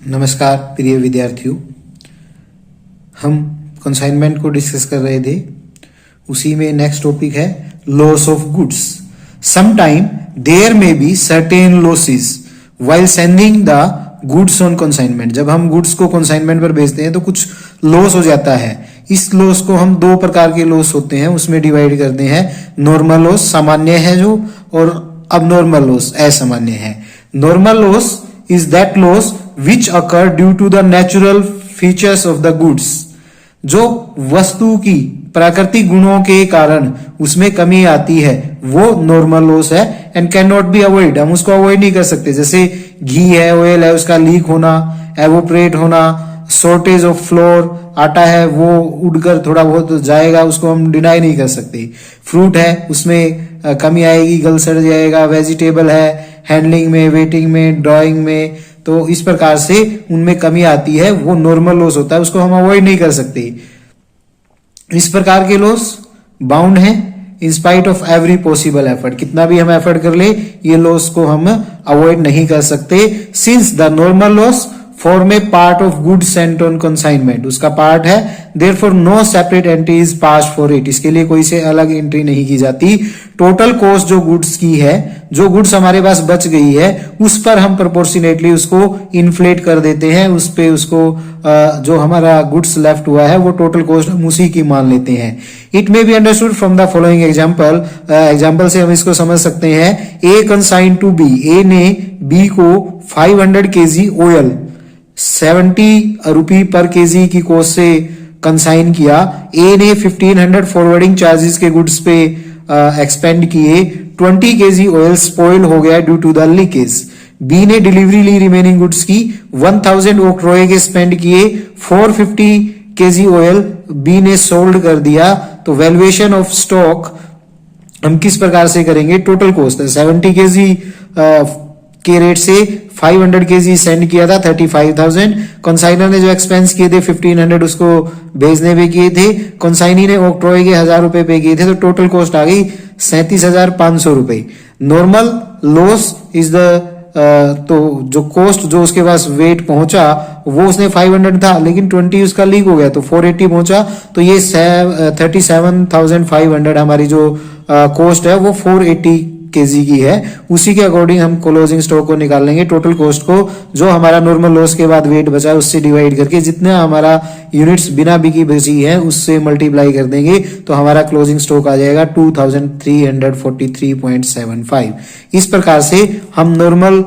नमस्कार प्रिय विद्यार्थियों, हम कंसाइनमेंट को डिस्कस कर रहे थे। उसी में नेक्स्ट टॉपिक है loss of goods. Sometime there may be certain losses while sending the goods on consignment. जब हम गुड्स को कंसाइनमेंट पर भेजते हैं तो कुछ लॉस हो जाता है। इस लॉस को हम दो प्रकार के लॉस होते हैं उसमें डिवाइड करते हैं। नॉर्मल लॉस सामान्य है जो, और अबनॉर्मल लॉस असामान्य है। Normal loss is that loss which occur due to the natural features of the goods। जो वस्तु की प्राकृतिक गुणों के कारण उसमें कमी आती है वो नॉर्मल लॉस है and can not be avoid. हम उसको अवॉइड नहीं कर सकते। जैसे घी है, ऑयल है, उसका लीक होना, एवोपरेट होना, शॉर्टेज ऑफ फ्लोर, आटा है वो उड़कर थोड़ा बहुत जाएगा, उसको हम डिनाई नहीं कर सकते। फ्रूट है उसमें कमी आएगी, गल सड़ जाएगा। वेजिटेबल है, हैंडलिंग में, वेटिंग में, ड्राइंग में, तो इस प्रकार से उनमें कमी आती है, वो नॉर्मल लॉस होता है, उसको हम अवॉइड नहीं कर सकते। इस प्रकार के लॉस बाउंड है in spite of every possible effort. कितना भी हम एफर्ट कर ले ये लॉस को हम अवॉइड नहीं कर सकते। Since the normal loss form a part of good sent on consignment, उसका पार्ट है, therefore no separate entry is pass for it, इसके लिए कोई से अलग एंट्री नहीं की जाती। टोटल कॉस्ट जो गुड्स की है, जो गुड्स हमारे पास बच गई है, उस पर हम प्रोपोर्शनेटली उसको इन्फ्लेट कर देते हैं। उस पे उसको जो हमारा गुड्स लेफ्ट हुआ है वो टोटल कॉस्ट हम उसी की मान लेते हैं। It may be understood from the following example. Example से हम इसको समझ सकते हैं। ए कंसाइन टू बी, ए ने बी को 500 kg ऑयल 70 रुपी पर केजी की कॉस्ट से कंसाइन किया। ए ने 1500 फॉरवर्डिंग चार्जेस के गुड्स पे एक्सपेंड किए। 20 kg ऑयल स्पॉइल हो गया due to the leakage. B ने डिलीवरी ली रिमेनिंग गुड्स की, 1000 ऑक्ट्रॉय के स्पेंड किए। 450 kg ऑयल बी ने सोल्ड कर दिया। तो वैल्यूएशन ऑफ स्टॉक हम किस प्रकार से करेंगे? टोटल कॉस्ट 70 kg के रेट से 500 kg सेंड किया था 35,000। कंसाइनर ने जो एक्सपेंस किए थे 1500 उसको भेजने पे किए थे। कंसाइनी ने ऑक्ट्रॉय के 1000 रुपए पे किए थे, तो टोटल कॉस्ट आ गई 37,500 रुपए। नॉर्मल लॉस इज द तो जो कॉस्ट जो उसके पास वेट पहुंचा वो उसने 500 था, लेकिन 20 उसका लीक हो गया तो 480 पहुंचा। तो ये 37,500 हमारी जो कॉस्ट है वो 480 kg की है। उसी के अकॉर्डिंग हम क्लोजिंग स्टॉक को निकाल लेंगे। टोटल कॉस्ट को जो हमारा नॉर्मल लॉस के बाद वेट बचा है उससे डिवाइड करके जितना हमारा यूनिट्स बिना बिकी बची है उससे मल्टीप्लाई कर देंगे तो हमारा क्लोजिंग स्टॉक आ जाएगा 2343.75। इस प्रकार से हम नॉर्मल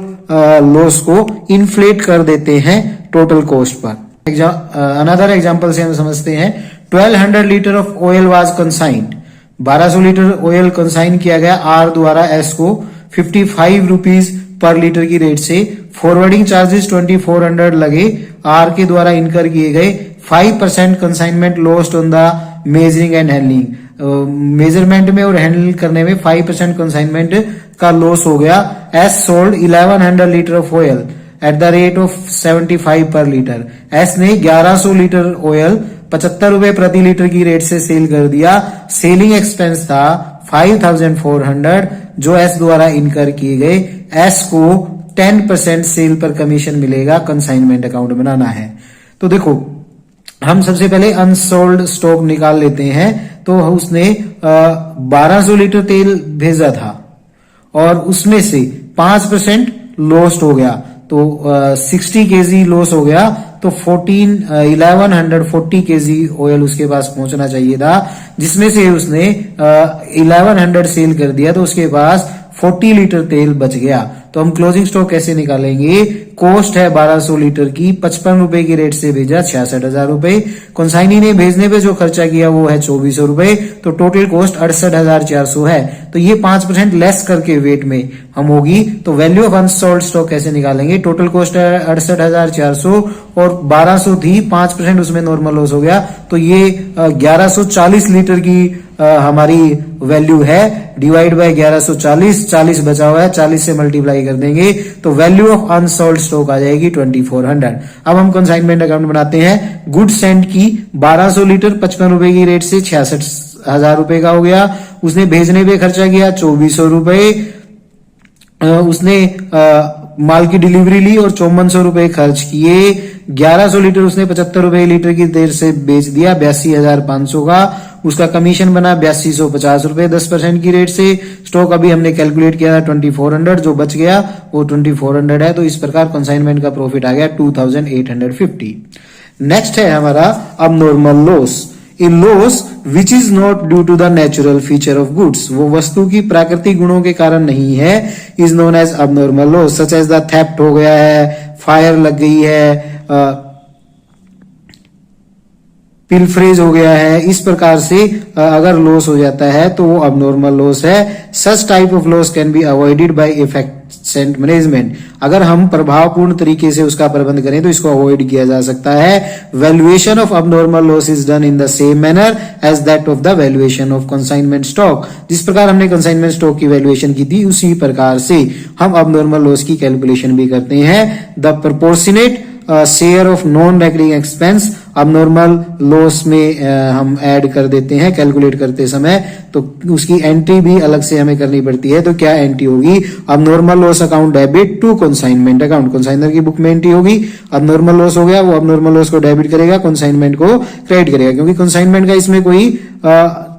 लॉस को इन्फ्लेट कर देते हैं टोटल कॉस्ट पर। अनदर एग्जांपल से हम समझते हैं। 1200 litre of oil was consigned, 1200 litre oil consign किया गया आर द्वारा एस को 55 रुपीज पर लीटर की रेट से। फॉरवर्डिंग चार्जेस 2400 लगे, आर के द्वारा इनकर किए गए। 5% consignment lost on the measuring and handling, measurement में और हैंडल करने में 5% कंसाइनमेंट का लॉस हो गया। S sold 1100 litre of oil at the rate of 75 पर लीटर। एस ने 1100 लीटर ऑयल 75 रुपए प्रति लीटर की रेट से सेल कर दिया। सेलिंग एक्सपेंस था 5400 जो एस द्वारा इनकर किए गए। एस को 10% सेल पर कमीशन मिलेगा। कंसाइनमेंट अकाउंट बनाना है। तो देखो हम सबसे पहले अनसोल्ड स्टॉक निकाल लेते हैं। तो उसने 1200 लीटर तेल भेजा था और उसमें से 5% लॉस्ट हो गया तो 60 kg लॉस हो गया। तो 1140 kg ऑयल उसके पास पहुंचना चाहिए था, जिसमें से उसने 1100 सेल कर दिया तो उसके पास 40 लीटर तेल बच गया। तो हम क्लोजिंग स्टॉक कैसे निकालेंगे? कॉस्ट है 1200 लीटर की, 55 रुपए की रेट से भेजा 66,000 रुपए। कंसाइनी ने भेजने पे जो खर्चा किया वो है 2400 रुपए, तो टोटल कॉस्ट 68,400 है। तो ये 5% लेस करके वेट में हम होगी। तो वैल्यू ऑफ अनसोल्ड स्टॉक कैसे निकालेंगे? टोटल कॉस्ट है 68,400 और 1200 थी, 5% उसमें नॉर्मल लॉस हो गया तो ये 1140 लीटर की हमारी वैल्यू है। डिवाइड बाय 1140, 40 बचा हुआ है, 40 से मल्टीप्लाई कर देंगे तो वैल्यू ऑफ अनसोल्ड स्टॉक आ जाएगी 2400। अब हम कंसाइनमेंट अकाउंट बनाते हैं। गुड्स सेंड की 1200 लीटर 55 रुपए की रेट से 66,000 रुपए का हो गया। उसने भेजने पे खर्चा किया 2400 रुपए। उसने माल की डिलीवरी ली और 5400 रुपए खर्च किए, 1100 लीटर उसने 75 रुपए लीटर की दर से बेच दिया 82,500 का, उसका कमीशन बना 8250 रुपए 10% की रेट से। स्टॉक अभी हमने कैलकुलेट किया था 2400, जो बच गया वो 2400 है। तो इस प्रकार कंसाइनमेंट का प्रॉफिट आ गया 2850। नेक्स्ट है हमारा abnormal loss. In loss which is not due to the natural feature of goods, वो वस्तु की प्राकृतिक गुणों के कारण नहीं है, is known as abnormal loss. Such as the theft हो गया है, फायर लग गई है, पिलफ्रेज हो गया है, इस प्रकार से अगर लॉस हो जाता है तो वो अबनॉर्मल लॉस है। Such type of loss can be avoided by effective management, अगर हम प्रभावपूर्ण तरीके से उसका प्रबंध करें तो इसको अवॉइड किया जा सकता है। Valuation of abnormal loss is done in the same manner as that of the valuation of consignment stock, जिस प्रकार हमने कंसाइनमेंट स्टॉक की वैल्यूएशन की थी उसी प्रकार से हम अबनॉर्मल लॉस की कैलकुलेशन भी करते हैं। The proportionate share of non recurring expense abnormal loss में हम ऐड कर देते हैं कैलकुलेट करते समय, तो उसकी एंट्री भी अलग से हमें करनी पड़ती है। तो क्या एंट्री होगी, abnormal loss account debit to consignment account, consignor की बुक में एंट्री होगी, अबनॉर्मल लॉस हो गया वो अबनॉर्मल लॉस को डेबिट करेगा, कंसाइनमेंट को क्रेडिट करेगा, क्योंकि कंसाइनमेंट का इसमें कोई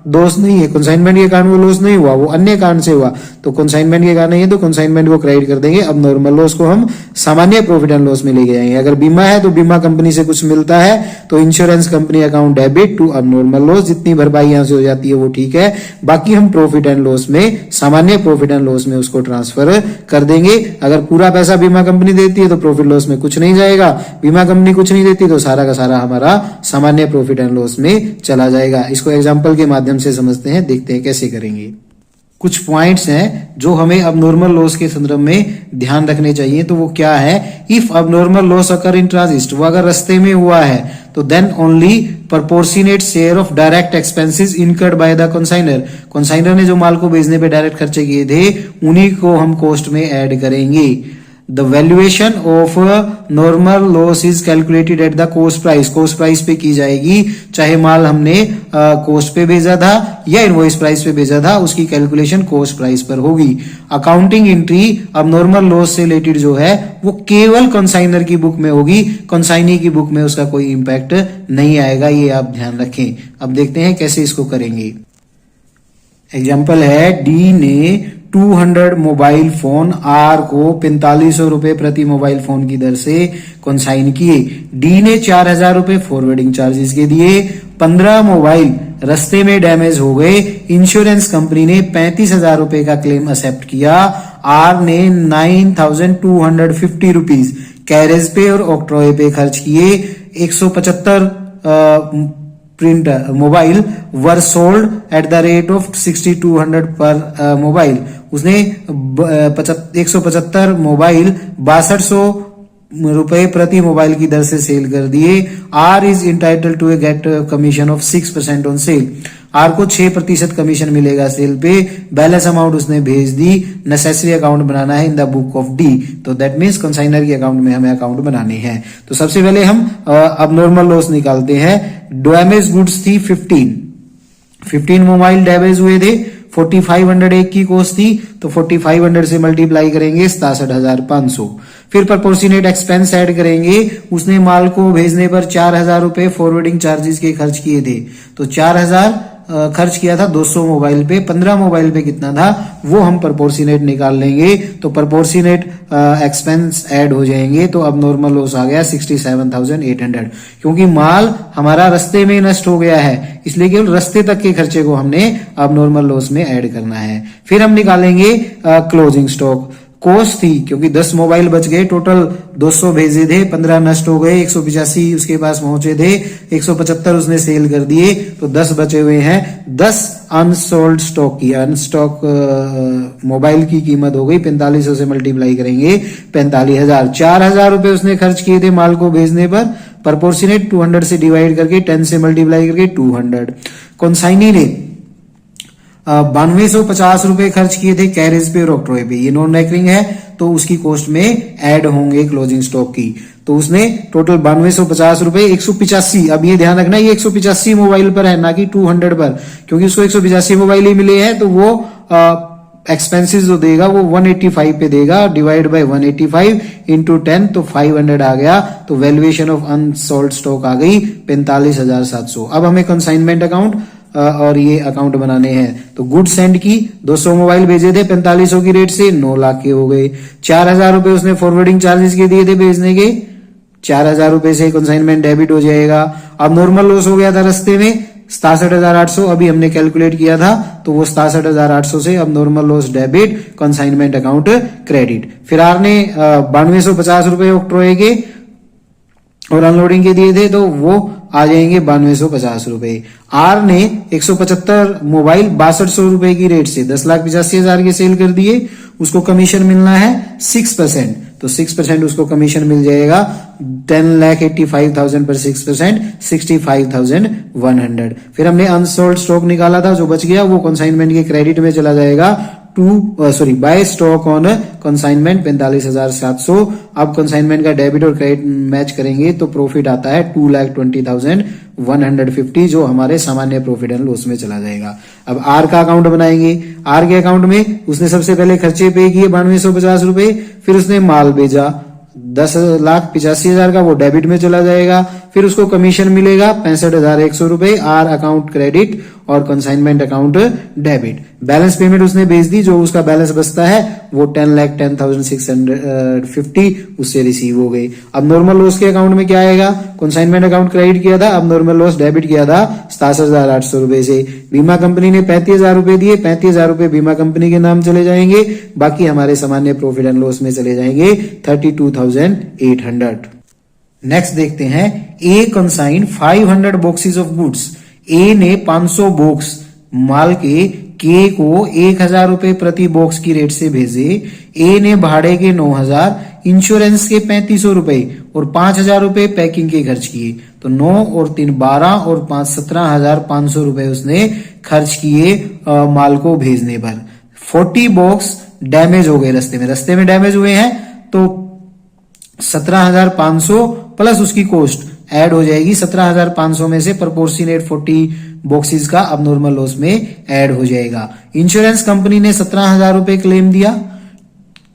दोष नहीं है, कंसाइनमेंट के कारण वो लॉस नहीं हुआ, वो अन्य कारण से हुआ, तो कंसाइनमेंट के कारण नहीं है तो कंसाइनमेंट को क्रेडिट कर देंगे। अब नॉर्मल लॉस को हम सामान्य प्रॉफिट एंड लॉस में लेके जाएंगे। अगर बीमा है तो बीमा कंपनी से कुछ मिलता है तो insurance company account debit to अब नॉर्मल लॉस, जितनी भरपाई यहां से हो जाती है वो ठीक है, बाकी हम प्रॉफिट एंड लॉस में सामान्य प्रॉफिट एंड लॉस में उसको ट्रांसफर कर देंगे। अगर पूरा पैसा बीमा कंपनी देती है तो प्रॉफिट लॉस में कुछ नहीं जाएगा, बीमा कंपनी कुछ नहीं देती तो सारा का सारा हमारा सामान्य प्रॉफिट एंड लॉस में चला जाएगा। इसको एग्जांपल के माध्यम से समझते हैं, देखते हैं कैसे करेंगे। कुछ पॉइंट्स हैं जो हमें अबनॉर्मल लॉस के संदर्भ में ध्यान रखने चाहिए, तो वो क्या है, if abnormal loss occur in transit, वो अगर रास्ते में हुआ है तो then only proportionate share of direct expenses incurred by the consignor, consignor ने जो माल को बेचने पे डायरेक्ट खर्चे किए थे उन्हीं को हम कॉस्ट में ऐड करेंगे। The valuation of normal loss is calculated at the cost price, cost price पे की जाएगी, चाहे माल हमने कॉस्ट पे भेजा था या इनवॉइस प्राइस पे भेजा था, उसकी कैलकुलेशन कॉस्ट प्राइस पर होगी। अकाउंटिंग एंट्री अब नॉर्मल लॉस से रिलेटेड जो है वो केवल कंसाइनर की बुक में होगी, कंसाइनी की बुक में उसका कोई इंपैक्ट नहीं आएगा, ये आप ध्यान रखें। अब देखते हैं कैसे इसको करेंगे। एग्जाम्पल है, डी ने 200 मोबाइल फोन आर को 4500 रुपए प्रति मोबाइल फोन की दर से कंसाइन किए। डी ने 4000 रुपए फॉरवर्डिंग चार्जेस के दिए, 15 मोबाइल रास्ते में डैमेज हो गए, इंश्योरेंस कंपनी ने 35,000 रुपए का क्लेम एक्सेप्ट किया। आर ने 9,250 रुपीज कैरेज पे और ऑक्ट्रॉय पे खर्च किए। 175 printer mobile were sold at the rate of 6200 पर मोबाइल, उसने 175 मोबाइल 6200 रुपए प्रति मोबाइल की दर से सेल कर दिए। R is entitle to a get commission of 6% on sale, R को 6% कमीशन मिलेगा सेल पे। बैलेंस अमाउंट उसने भेज दी, नेसेसरी अकाउंट बनाना है in the book of D, तो दैट मीन्स कंसाइनर के अकाउंट में हमें अकाउंट बनाने हैं। तो सबसे पहले हम अबनॉर्मल लॉस निकालते हैं। डैमेज गुड्स थी 15 मोबाइल डैमेज हुए थे, 4500 एक की कॉस्ट थी, तो 4500 से मल्टीप्लाई करेंगे 67,500। फिर प्रोपोर्शनेट एक्सपेंस ऐड करेंगे, उसने माल को भेजने पर 4000 रुपए फॉरवर्डिंग चार्जेस के खर्च किए थे, तो 4000 खर्च किया था 200 मोबाइल पे, 15 मोबाइल पे कितना था वो हम प्रोपोर्शनेट निकाल लेंगे, तो प्रोपोर्शनेट एक्सपेंस ऐड हो जाएंगे, तो अब नॉर्मल लॉस आ गया 67,800। क्योंकि माल हमारा रास्ते में नष्ट हो गया है, इसलिए केवल रास्ते तक के खर्चे को हमने अब नॉर्मल लॉस में ऐड करना है। फिर हम निकालेंगे क्लोजिंग स्टॉक। कॉस्ट थी, क्योंकि 10 मोबाइल बच गए, टोटल 200 भेजे थे, 15 नष्ट हो गए, 185 उसके पास पहुंचे थे, 175 उसने सेल कर दिए, तो 10 बचे हुए हैं। 10 अनसोल्ड स्टॉक की, अनस्टॉक मोबाइल की कीमत हो गई 4500 से मल्टीप्लाई करेंगे 45,000। 4000 रुपए उसने खर्च किए थे माल को भेजने पर, प्रोपोर्शनेट 200 से डिवाइड करके 10 से मल्टीप्लाई करके 200। कंसाइनी ने 9250 रुपए खर्च किए थे कैरेज पे और ऑक्ट्रॉय पे, ये नॉन रेकरिंग है तो उसकी कॉस्ट में ऐड होंगे क्लोजिंग स्टॉक की, तो उसने टोटल 9250 रुपए 185, अब ये ध्यान रखना ये 185 मोबाइल पर है ना कि 200 पर, क्योंकि उसको 185 मोबाइल ही मिले हैं तो वो एक्सपेंसेस जो देगा वो 185 पे देगा, डिवाइड बाय 185 इंटू 10 तो 500 आ गया। तो वैल्यूएशन ऑफ अनसोल्ड स्टॉक आ गई 45,700। अब हमें कंसाइनमेंट अकाउंट और ये अकाउंट बनाने हैं। तो गुड सेंड की 200 मोबाइल भेजे थे 4500 की रेट से, 9 लाख के हो गए। 4000 रुपए उसने फॉरवर्डिंग चार्जेस के दिए थे भेजने के, 4000 रुपए से कंसाइनमेंट डेबिट हो जाएगा। अब नॉर्मल लॉस हो गया था रास्ते में 67,800, अभी हमने कैलकुलेट किया था, तो वो 67,800 से अब normal loss debit, consignment account credit. फिर आर ने 9250 रुपए ऑक्ट्रोए के और अनलोडिंग के दिए थे, तो वो आ जाएंगे 9250 रुपए। आर ने 175 मोबाइल 6200 रुपए की रेट से 10,85,000 के सेल कर दिए, उसको कमीशन मिलना है 6%, तो 6% उसको कमीशन मिल जाएगा 10,85,000 पर 6%, 65,100। फिर हमने अनसोल्ड स्टॉक निकाला था, जो बच गया वो कंसाइनमेंट के क्रेडिट में चला जाएगा। By stock on consignment 45,700। अब कंसाइनमेंट का डेबिट और क्रेडिट मैच करेंगे तो प्रॉफिट आता है 2,20,150, जो हमारे सामान्य प्रॉफिट एंड लॉस में चला जाएगा। अब आर का अकाउंट बनाएंगे। आर के अकाउंट में उसने सबसे पहले खर्चे पे किए 9250 रुपए, फिर उसने माल भेजा 10,85,000 का, वो डेबिट में चला जाएगा। फिर उसको कमीशन मिलेगा 65,100 रुपए, आर अकाउंट क्रेडिट और consignment account debit. Balance payment उसने भेज दी, जो उसका बैलेंस बचता है वो 10,10,650 उससे रिसीव हो गई। अब नॉर्मल लॉस के अकाउंट में क्या आएगा, कंसाइनमेंट अकाउंट क्रेडिट किया था, अब नॉर्मल लॉस डेबिट किया था 67,800 रुपए से। बीमा कंपनी ने 35,000 रुपए दिए, 35,000 रुपए बीमा कंपनी के नाम चले जाएंगे, बाकी हमारे सामान्य प्रॉफिट एंड लॉस में चले जाएंगे 32,800। नेक्स्ट देखते हैं, ए कंसाइन 500 बॉक्सेस ऑफ गुड्स। ए ने 500 बॉक्स माल के को 1,000 रुपए प्रति बॉक्स की रेट से भेजे। ए ने भाड़े के 9,000, इंश्योरेंस के 3500 रुपए और 5,000 रुपए पैकिंग के खर्च किए। तो 9 और 3 12 और 5 17,500 रुपए उसने खर्च किए माल को भेजने पर। 40 बॉक्स डैमेज हो गए रास्ते में डैमेज हुए हैं, तो 17,500 प्लस उसकी कॉस्ट ऐड हो जाएगी। 17,500 में से प्रोपोर्शनेट 40 बॉक्सेस का अब नॉर्मल लॉस में ऐड हो जाएगा। इंश्योरेंस कंपनी ने 17,000 रुपए क्लेम दिया,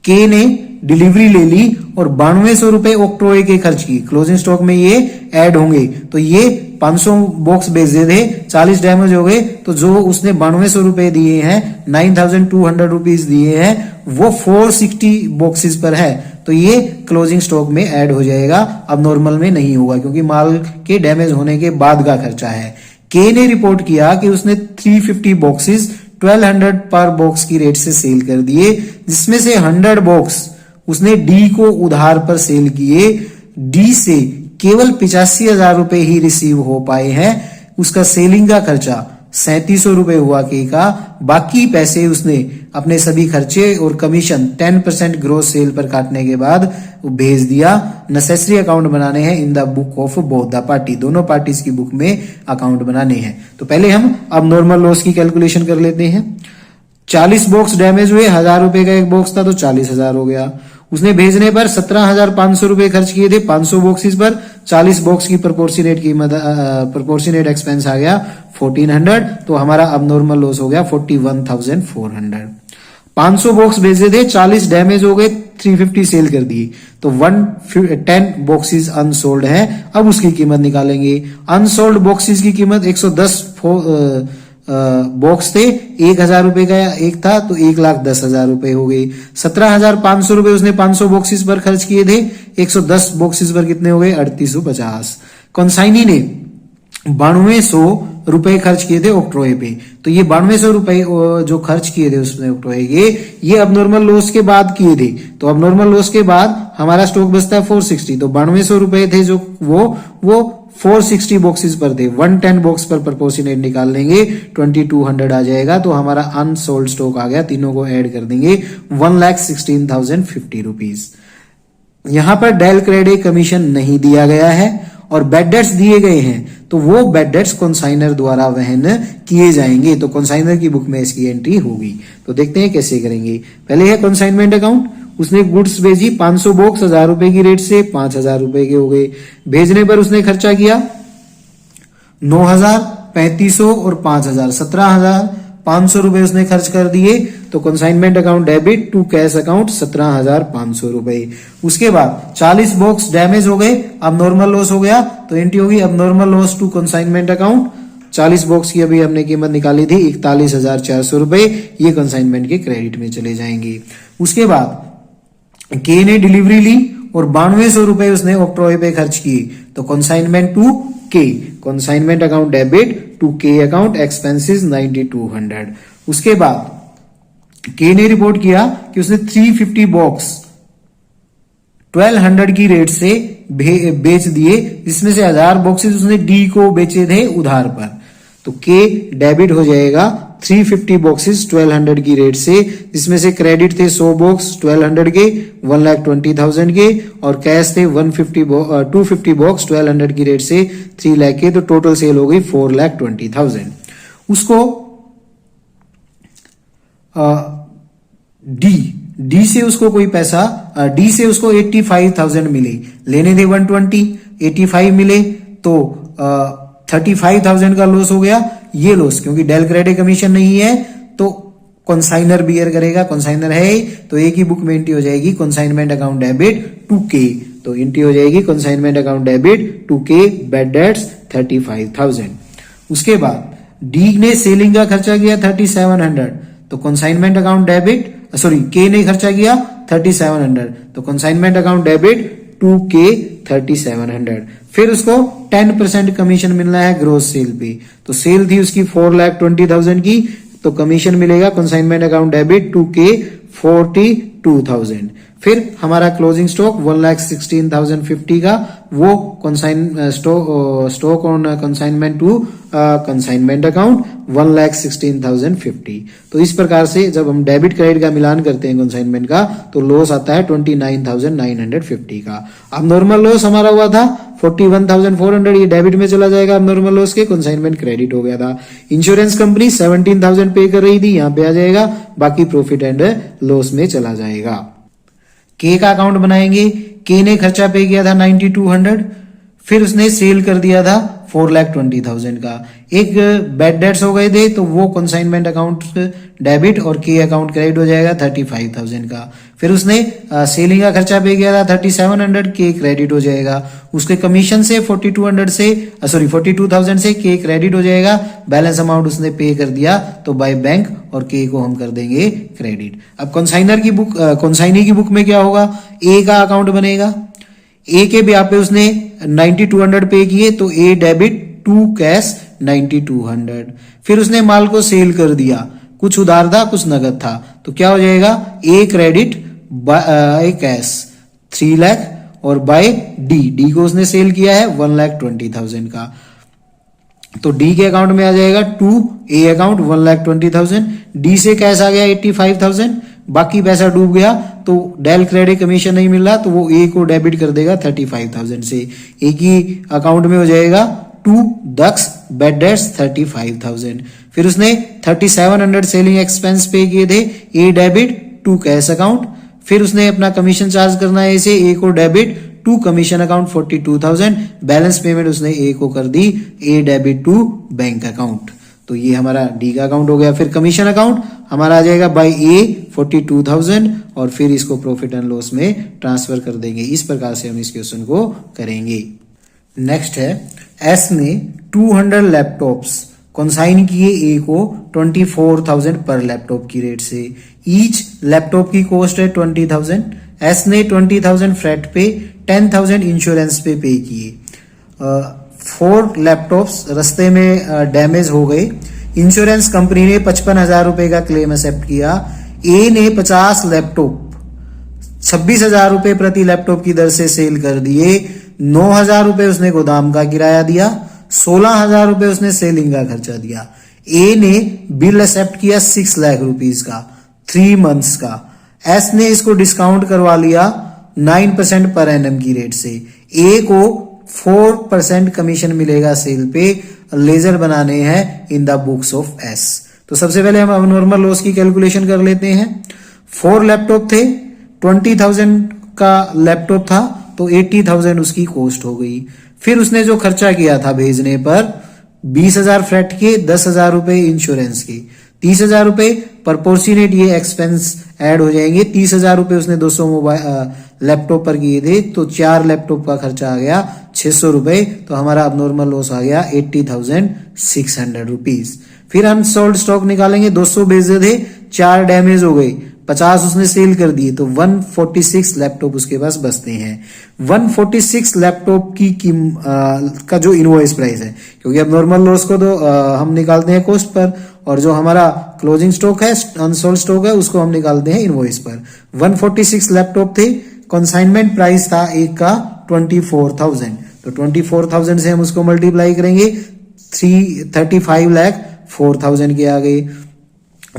के ने डिलीवरी ले ली और 9200 रुपए ऑक्ट्रोए के खर्च की। क्लोजिंग स्टॉक में ये ऐड होंगे, तो ये 500 बॉक्स भेजे थे, 40 डैमेज हो गए, तो जो उसने 9200 रुपए दिए हैं, 9,200 रुपीज दिए हैं, वो 460 बॉक्सेस पर है, तो ये क्लोजिंग स्टॉक में ऐड हो जाएगा। अब नॉर्मल में नहीं होगा, क्योंकि माल के डैमेज होने के बाद का खर्चा है। के ने रिपोर्ट किया कि उसने 350 बॉक्सेस 1200 पर बॉक्स की रेट से सेल कर दिए, जिसमें से 100 बॉक्स उसने डी को उधार पर सेल किए। डी से केवल 85,000 रुपए ही रिसीव हो पाए हैं। उसका सेलिंग का खर्चा 3700 रुपए हुआ के का, बाकी पैसे उसने अपने सभी खर्चे और कमीशन 10% ग्रोस सेल पर काटने के बाद भेज दिया। नेसेसरी अकाउंट बनाने हैं in the book of both the party, दोनों पार्टीज की बुक में अकाउंट बनाने हैं। तो पहले हम अब नॉर्मल लॉस की कैलकुलेशन कर लेते हैं। 40 बॉक्स डैमेज हुए, 1000 रुपए का एक बॉक्स था, तो 40,000 हो गया। उसने भेजने पर 17,500 रुपए खर्च किए थे 500 बॉक्सेस पर। 40 बॉक्स की प्रोपोर्शनेट एक्सपेंस आ गया 1400, तो हमारा अब नॉर्मल लॉस हो गया 41,400। 500 बॉक्स भेजे थे, 40 डैमेज हो गए, 350 सेल कर दिए, तो 110 बॉक्सेस अनसोल्ड हैं। अब उसकी कीमत निकालेंगे। अनसोल्ड बॉक्सेस की कीमत 110 बॉक्स थे, 1,000 रुपए का एक था, तो 1,10,000 रुपए हो गई। 17,500 रुपए उसने 500 बॉक्सेस पर खर्च किए थे, 110 बॉक्सेस पर कितने हो गए 3850। कंसाइनी ने 9200 रुपए खर्च किए थे ऑक्ट्रोए पे, तो ये 9200 रुपए जो खर्च किए थे उसने ऑक्ट्रोए के, ये अब नॉर्मल लॉस के बाद किए थे। तो अब नॉर्मल लॉस के बाद हमारा स्टॉक बचता है 460, तो 9200 रुपए थे जो वो 460 बॉक्सेस पर थे। 110 बॉक्स पर प्रोपोर्शनेट निकाल लेंगे, 2200 आ जाएगा, तो हमारा अनसोल्ड स्टॉक आ गया। तीनों को ऐड कर देंगे 1,16,050 रुपीज। यहां पर डेल क्रेडिट कमीशन नहीं दिया गया है और बेड डेट्स दिए गए हैं, तो वो बेड डेट्स कंसाइनर द्वारा वहन किए जाएंगे, तो कंसाइनर की बुक में इसकी एंट्री होगी। तो देखते हैं कैसे करेंगे। पहले है कंसाइनमेंट अकाउंट। उसने गुड्स भेजी 500 बॉक्स 1000 रुपए की रेट से, 5,000 रुपए के हो गए। भेजने पर उसने खर्चा किया 9,000, 3,500 और 5,000, 500 रुपए उसने खर्च कर दिए, तो consignment account debit to cash account 17,500 रुपए। उसके बाद 40 बॉक्स डैमेज हो गए, अब नॉर्मल लॉस हो गया, तो एंट्री होगी अब normal loss to consignment account. 40 box की अभी हमने कीमत निकाली थी 41,400 रुपए, ये कंसाइनमेंट के क्रेडिट में चले जाएंगे। उसके बाद के ने डिलीवरी ली और 9200 रुपए उसने ऑक्ट्रॉय पे खर्च किए, तो कंसाइनमेंट टू के, कंसाइनमेंट अकाउंट डेबिट टू के अकाउंट एक्सपेंसेस 9200। उसके बाद के ने रिपोर्ट किया कि उसने 350 बॉक्स 1200 की रेट से बेच दिए, जिसमें से 1000 बॉक्सेस उसने डी को बेचे थे उधार पर, तो के डेबिट हो जाएगा 350 बॉक्सेस 1200 की रेट से, जिसमें से क्रेडिट थे 100 बॉक्स 1200 के 1,20,000 के, और कैश थे 250 बॉक्स 1200 की रेट से 3 लाख के, तो टोटल सेल हो गई 4,20,000। उसको डी से उसको कोई पैसा, डी से उसको 85,000 मिले, लेने थे 120, 85 मिले, तो 35,000 का लॉस हो गया। ये लॉस क्योंकि डेल क्रेडिट कमीशन नहीं है तो कंसाइनर बियर करेगा, कंसाइनर है तो एक ही बुक में एंट्री हो जाएगी कंसाइनमेंट अकाउंट डेबिट टू के, तो एंट्री हो जाएगी कंसाइनमेंट अकाउंट डेबिट टू के बैड डेट्स 35,000। उसके बाद डी ने सेलिंग का खर्चा किया 3700, तो कंसाइनमेंट अकाउंट डेबिट, सॉरी के ने खर्चा किया 3700, तो कंसाइनमेंट अकाउंट डेबिट टू के 3700। फिर उसको 10% कमीशन मिलना है ग्रोस सेल पे, तो सेल थी उसकी 4,20,000 की, तो कमीशन मिलेगा कंसाइनमेंट अकाउंट डेबिट टू के 42,000। फिर हमारा क्लोजिंग स्टॉक 1,16,050 का, वो consign stock on consignment to consignment account 1,16,050। तो इस प्रकार से जब हम डेबिट क्रेडिट का मिलान करते हैं कंसाइनमेंट का, तो लॉस आता है 29,950 का। अब नॉर्मल लॉस हमारा हुआ था 41,400, ये डेबिट में चला जाएगा। अब नॉर्मल लॉस के कंसाइनमेंट क्रेडिट हो गया था। इंश्योरेंस कंपनी 17,000 पे कर रही थी, यहाँ पे आ जाएगा, बाकी प्रॉफिट एंड लॉस में चला जाएगा। के का अकाउंट बनाएंगे, के ने खर्चा पे किया था 9200, फिर उसने सेल कर दिया था 4,20,000 का। एक बैड डेट्स हो गए थे, तो वो कंसाइनमेंट अकाउंट डेबिट और के अकाउंट क्रेडिट हो जाएगा 35,000 का। फिर उसने सेलिंग का खर्चा पे किया था 3700, के क्रेडिट हो जाएगा। उसके कमीशन से 42,000 से के क्रेडिट हो जाएगा। बैलेंस अमाउंट उसने पे कर दिया, तो बाय बैंक और के को हम कर देंगे क्रेडिट। अब कंसाइनर की बुक, कंसाइनी की बुक में क्या होगा, ए का अकाउंट बनेगा। ए के ब्याह पे उसने 9200 पे किए, तो ए डेबिट टू कैश 9200। फिर उसने माल को सेल कर दिया, कुछ उधार था कुछ नगद था, तो क्या हो जाएगा, a credit by cash 3 lakh और बाय डी को उसने सेल किया है 1,20,000 का, तो डी के अकाउंट में आ जाएगा टू ए अकाउंट 1,20,000। डी से कैश आ गया 85,000, बाकी पैसा डूब गया, तो डेल क्रेडिट कमीशन नहीं मिल रहा, तो वो ए को डेबिट कर देगा 35,000 से। एक ही अकाउंट में हो जाएगा टू दक्ष बैड डेट्स 35,000। फिर उसने 3700 सेलिंग एक्सपेंस पे किए थे, ए डेबिट टू कैश अकाउंट। फिर उसने अपना कमीशन चार्ज करना है इसे, ए को debit to commission account 42,000। Balance payment उसने ए को कर दी, A debit to bank account, तो ये हमारा डी का अकाउंट हो गया। फिर कमीशन अकाउंट हमारा आ जाएगा बाय ए 42,000, और फिर इसको प्रॉफिट एंड लॉस में ट्रांसफर कर देंगे। इस प्रकार से हम इस क्वेश्चन को करेंगे। नेक्स्ट है, एस ने 200 लैपटॉप्स कंसाइन किए ए को 24,000 पर लैपटॉप की रेट से। ईच लैपटॉप की कॉस्ट है 20,000। एस ने 20,000 फ्रेट पे, 10,000 इंश्योरेंस पे किए। 4 लैपटॉप्स रास्ते में डैमेज हो गए। इंश्योरेंस कंपनी ने 55,000 रुपए का क्लेम एक्सेप्ट किया। ए ने 50 लैपटॉप 26,000 रुपए प्रति लैपटॉप की दर से सेल कर दिए। 9,000 रुपए उसने गोदाम का किराया दिया, 16,000 रुपए उसने सेलिंग का खर्चा दिया। ए ने बिल एक्सेप्ट किया 6 लाख रुपीज का 3 मंथ्स का। एस ने इसको डिस्काउंट करवा लिया 9% पर एनम की रेट से। ए को 4% कमीशन मिलेगा सेल पे। लेजर बनाने हैं in the books of S. तो सबसे पहले हम नॉर्मल लॉस की कैलकुलेशन कर लेते हैं। 4 लैपटॉप थे, 20,000 का लैपटॉप था, तो 80,000 उसकी कॉस्ट हो गई। फिर उसने जो खर्चा किया था भेजने पर 20,000 फ्रेट के, 10,000 रुपए इंश्योरेंस के, 30,000 रुपए प्रपोर्शनेट ये एक्सपेंस ऐड हो जाएंगे। 30,000 रुपए उसने 200 मोबाइल लैपटॉप पर किए थे, तो 4 लैपटॉप का खर्चा आ गया 600 रुपए, तो हमारा अब नॉर्मल लॉस आ गया 80,600 रुपीज। फिर अनसोल्ड स्टॉक निकालेंगे, 200 बेचे थे, 4 डैमेज हो गए, 50 उसने सेल कर दिए, तो 146 लैपटॉप उसके पास बचते हैं। 146 लैपटॉप की का जो इनवॉइस प्राइस है, क्योंकि अब नॉर्मल लॉस को तो हम निकालते हैं कॉस्ट पर, और जो हमारा क्लोजिंग स्टॉक है, अनसोल्ड स्टॉक है, उसको हम निकालते हैं इनवॉइस पर। 146 लैपटॉप थे, कंसाइनमेंट प्राइस था एक का 24,000, तो 24,000 से हम उसको मल्टीप्लाई करेंगे 35 लाख 4,000 के आ गए।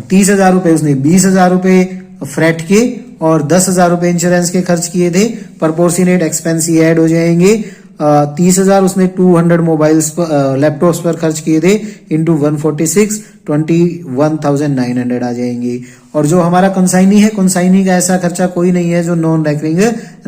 30,000 रुपए उसने 20,000 रुपए फ्रेट के और 10,000 रुपए इंश्योरेंस के खर्च किए थे, प्रपोर्शनेट एक्सपेंस ही ऐड हो जाएंगे। 30,000 उसने 200 मोबाइल्स लैपटॉप्स पर खर्च किए थे, इंटू 146 21,900 आ जाएंगे। और जो हमारा कंसाइनी है, कंसाइनी का ऐसा खर्चा कोई नहीं है जो नॉन रेकरिंग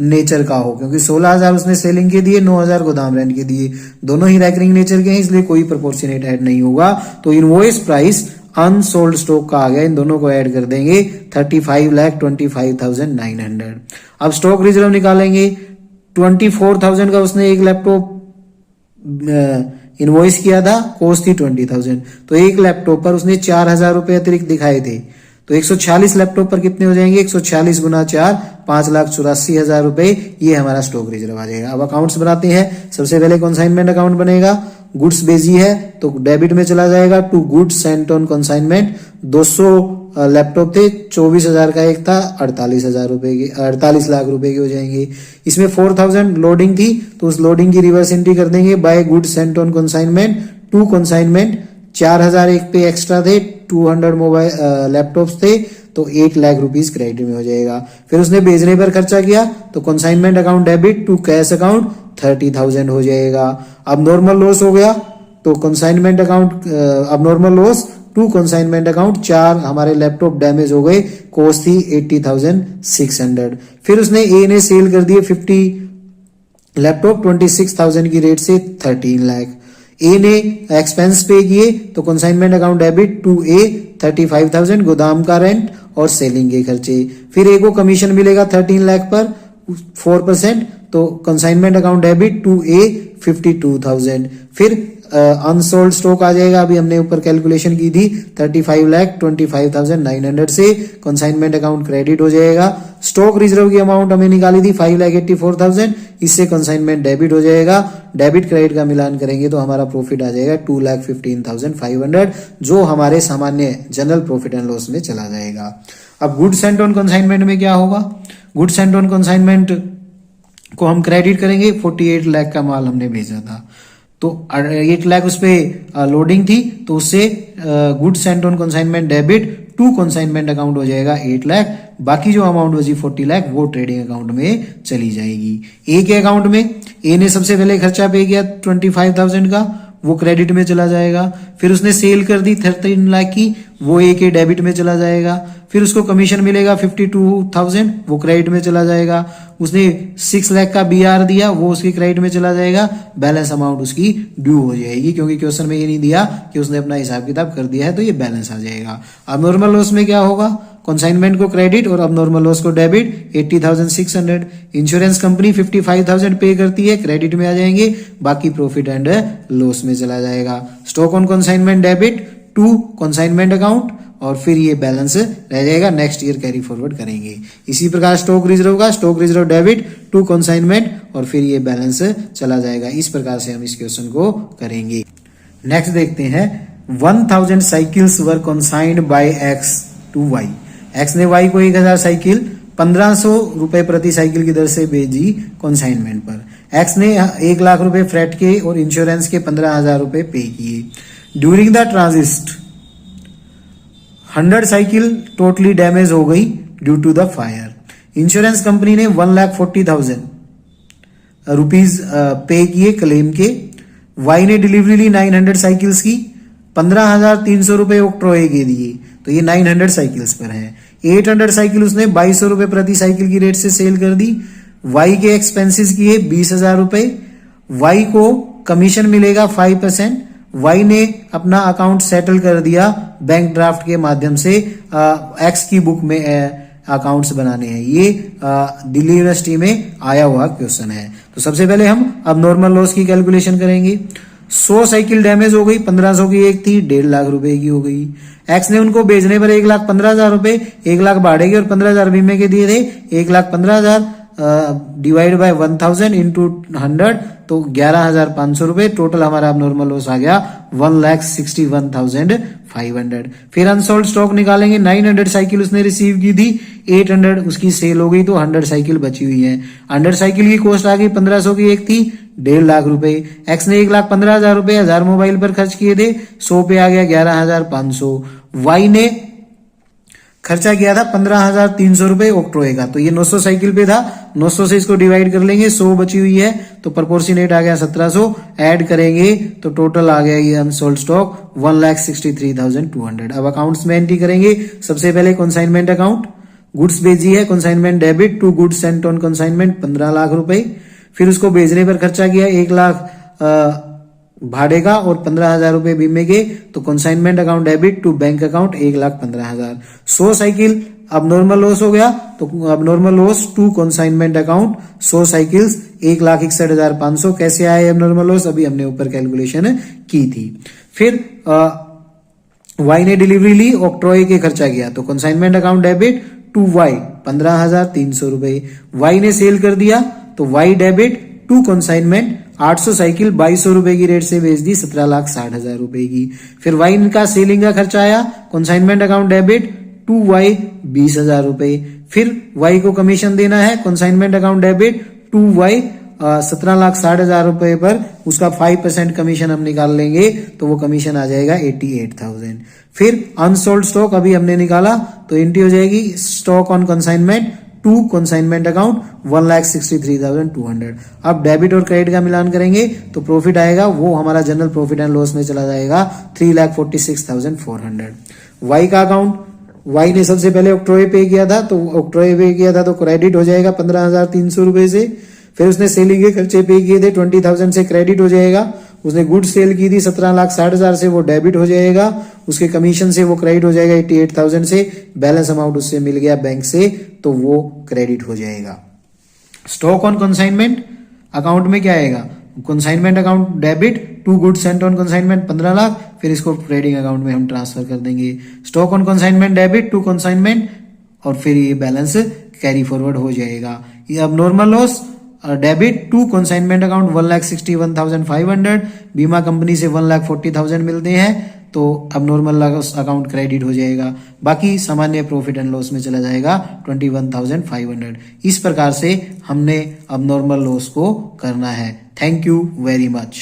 नेचर का हो, क्योंकि 16,000 उसने सेलिंग के दिए, 9,000 गोदाम रेंट के दिए, दोनों ही रेकरिंग नेचर के हैं, इसलिए कोई प्रपोर्शनेट ऐड नहीं होगा। तो इनवॉइस प्राइस अनसोल्ड स्टॉक का आ गया, इन दोनों को ऐड कर देंगे 35,25,900। अब स्टॉक रिजर्व निकालेंगे, 24,000 का उसने एक लैपटॉप इनवॉइस किया था, कॉस्ट थी 20,000, तो एक लैपटॉप पर उसने 4,000 रुपए अतिरिक्त दिखाए थे, तो 146 लैपटॉप पर कितने हो जाएंगे, 146 गुना 4 5,84,000 रुपए, ये हमारा स्टॉक रिजर्व आ जाएगा। अब अकाउंट्स बनाते हैं, सबसे पहले कंसाइनमेंट अकाउंट बनेगा, गुड्स भेजी है तो डेबिट में चला जाएगा, to goods sent on consignment. 200 laptop थे, 24,000 का एक था, 48,000 रुपए के 48 लाख रुपए के हो जाएंगे। इसमें 4,000 लोडिंग थी, तो उस लोडिंग की रिवर्स एंट्री कर देंगे, by goods sent on consignment to consignment. 4,000 एक पे एक्स्ट्रा थे, 200 मोबाइल लैपटॉप्स थे, तो 8 लाख रुपीज क्रेडिट में हो जाएगा। फिर उसने भेजने पर खर्चा किया, तो consignment account debit to cash account 30,000 हो जाएगा। अब नॉर्मल लॉस हो गया, तो कंसाइनमेंट अकाउंट अब normal loss to consignment account, 4 हमारे लैपटॉप डैमेज हो गए, कॉस्ट थी 80,600। फिर उसने ए ने सेल कर दिए 50 लैपटॉप 26,000 की रेट से 13 लाख। ए ने एक्सपेंस पे किए, तो कंसाइनमेंट अकाउंट डेबिट टू ए 35,000 गोदाम का रेंट और सेलिंग के खर्चे। फिर ए को कमीशन मिलेगा 13 लाख पर 4%, तो कंसाइनमेंट अकाउंट डेबिट टू ए 52,000। फिर अनसोल्ड स्टॉक आ जाएगा, अभी हमने ऊपर कैलकुलेशन की थी 35,25,900 से कंसाइनमेंट अकाउंट क्रेडिट हो जाएगा। स्टॉक रिजर्व की अमाउंट हमें निकाली थी 5,84,000, इससे कंसाइनमेंट डेबिट हो जाएगा। डेबिट क्रेडिट का मिलान करेंगे तो हमारा प्रॉफिट आ जाएगा 2,15,500, जो हमारे सामान्य जनरल प्रॉफिट एंड लॉस में चला जाएगा। अब गुड्स सेंट ऑन कंसाइनमेंट में क्या होगा, गुड्स सेंट ऑन कंसाइनमेंट को हम क्रेडिट करेंगे, 48 लाख का माल हमने भेजा था, तो 8 लाख उस पर लोडिंग थी, तो उससे goods sent on consignment debit to consignment account हो जाएगा 8 लाख। बाकी जो अमाउंट बची 40 लाख वो ट्रेडिंग अकाउंट में चली जाएगी। ए के अकाउंट में ए ने सबसे पहले खर्चा पे किया 25,000 का, वो क्रेडिट में चला जाएगा। फिर उसने सेल कर दी 13 लाख की, वो ए के डेबिट में चला जाएगा। फिर उसको कमीशन मिलेगा 52,000, वो क्रेडिट में चला जाएगा। उसने 6 लाख का बीआर दिया, वो उसकी क्रेडिट में चला जाएगा। बैलेंस अमाउंट उसकी ड्यू हो जाएगी, क्योंकि क्वेश्चन में ये नहीं दिया कि उसने अपना हिसाब किताब कर दिया है, तो ये बैलेंस आ जाएगा। अब नॉर्मल लॉस में क्या होगा, कंसाइनमेंट को क्रेडिट और अब नॉर्मल लॉस को डेबिट 80,600। इंश्योरेंस कंपनी 55,000 पे करती है, क्रेडिट में आ जाएंगे, बाकी प्रॉफिट एंड लॉस में चला जाएगा। Stock on consignment debit to consignment account, और फिर ये बैलेंस रह जाएगा, नेक्स्ट ईयर कैरी फॉरवर्ड करेंगे। इसी प्रकार स्टॉक रिजर्व का, stock reserve debit to consignment, और फिर ये बैलेंस चला जाएगा। इस प्रकार से हम इस क्वेश्चन को करेंगे। नेक्स्ट देखते हैं, 1000 cycles were consigned by X to Y. X ने वाई को 1000 साइकिल 1500 रुपए प्रति साइकिल की दर से भेजी कंसाइनमेंट पर। एक्स ने 1 लाख रुपए फ्रेट के और इंश्योरेंस के 15,000 रुपए पे किए। During the transit 100 cycle totally damage हो गई due to the fire. Insurance company ने 1,40,000 रुपीज पे किए क्लेम के। वाई ने डिलीवरी ली 900 साइकिल्स की, 15,300 रुपए ऑक्ट्रॉय के दिए, तो ये 900 साइकिल्स पर है। 800 साइकिल उसने 2200 रुपए प्रति साइकिल की रेट से सेल कर दी। वाई के एक्सपेंसेस किए 20,000 रुपए। वाई को कमीशन मिलेगा 5%, वाई ने अपना अकाउंट सेटल कर दिया बैंक ड्राफ्ट के माध्यम से। एक्स की बुक में अकाउंट्स बनाने हैं। ये दिल्ली यूनिवर्सिटी में आया हुआ क्वेश्चन है। तो सबसे पहले हम अब नॉर्मल लॉस की कैलकुलेशन करेंगे। 100 साइकिल डैमेज हो गई, 1500 की एक थी, 1.5 लाख रुपए की हो गई। एक्स ने उनको बेचने पर 1,15,000 रुपए, 1 लाख भाड़े के और 15,000 बीमे के दिए थे। 1,15,000 डिवाइड बाय 1000 इंटू 100 तो 11,500 रुपए। टोटल हमारा अब नॉर्मल लॉस आ गया 1,61,500। फिर अनसोल्ड स्टॉक निकालेंगे। 900 साइकिल उसने रिसीव की थी, 800 उसकी सेल हो गई तो 100 साइकिल बची हुई है। 100 साइकिल की कॉस्ट आ गई 1500 की एक थी, 1.5 लाख रुपए। एक्स ने 1,15,000 रुपए 1000 मोबाइल पर खर्च किए थे, 100 पे आ गया 11,500। वाई ने खर्चा किया था 15,300 रुपए ऑक्ट्रोए का। तो ये 900 साइकिल पे था, 900 से इसको डिवाइड कर लेंगे, 100 बची हुई है तो प्रोपोर्शनेट आ गया 1700। ऐड करेंगे तो टोटल आ गया ये अनसोल्ड स्टॉक 1,63,200। अब अकाउंट्स में एंट्री करेंगे। सबसे पहले कंसाइनमेंट अकाउंट, गुड्स भेजी है, consignment debit to goods sent on consignment 15 lakh रुपए। फिर उसको भेजने पर खर्चा किया 1 लाख भाड़े का और 15,000 रुपए बीमे के। तो consignment account debit to bank account 1,15,000। 100 cycle अब नॉर्मल लॉस हो गया तो अब normal loss to consignment account 100 cycles 1,61,500। कैसे आए अब नॉर्मल लॉस, अभी हमने ऊपर कैलकुलेशन की थी। फिर वाई ने डिलीवरी ली, ऑक्ट्रॉय के खर्चा किया तो consignment account debit to Y 15,300 रुपए। वाई ने सेल कर दिया तो Y debit to consignment 800 cycle 2200 रुपए की रेट से बेच दी 17,60,000 रुपए की। फिर वाई का सेलिंग का खर्चा आया, consignment account debit to Y 20,000 रुपए। फिर वाई को कमीशन देना है, consignment account debit to Y 17,60,000 रुपए पर उसका 5% कमीशन हम निकाल लेंगे तो वो कमीशन आ जाएगा 88,000। फिर अनसोल्ड स्टॉक अभी हमने निकाला तो एंट्री हो जाएगी stock on consignment to consignment account 1,63,200। अब डेबिट और क्रेडिट का मिलान करेंगे तो प्रॉफिट आएगा, वो हमारा जनरल प्रॉफिट एंड लॉस में चला जाएगा 3,46,400। वाई का अकाउंट, वाई ने सबसे पहले ऑक्ट्रोए पे किया था तो ऑक्ट्रोए पे किया था तो क्रेडिट हो जाएगा 15,300 रुपए से। फिर उसने सेलिंग के खर्चे पे किए थे 20,000 से क्रेडिट हो जाएगा। उसने गुड सेल की थी 17,60,000 से, वो डेबिट हो जाएगा। उसके कमीशन से वो क्रेडिट हो जाएगा 88,000 से। बैलेंस अमाउंट उससे मिल गया बैंक से तो वो क्रेडिट हो जाएगा। स्टॉक ऑन कंसाइनमेंट अकाउंट में क्या आएगा, consignment account debit to good sent on consignment 15 lakh. फिर इसको ट्रेडिंग अकाउंट में हम ट्रांसफर कर देंगे। Stock on consignment debit to consignment और फिर ये बैलेंस कैरी फॉरवर्ड हो जाएगा। ये अब normal loss debit to consignment account 1,61,500। बीमा कंपनी से 1,40,000 मिलते हैं तो अब नॉर्मल लॉस अकाउंट क्रेडिट हो जाएगा। बाकी सामान्य प्रॉफिट एंड लॉस में चला जाएगा 21,500। इस प्रकार से हमने अब नॉर्मल लॉस को करना है। Thank you very much.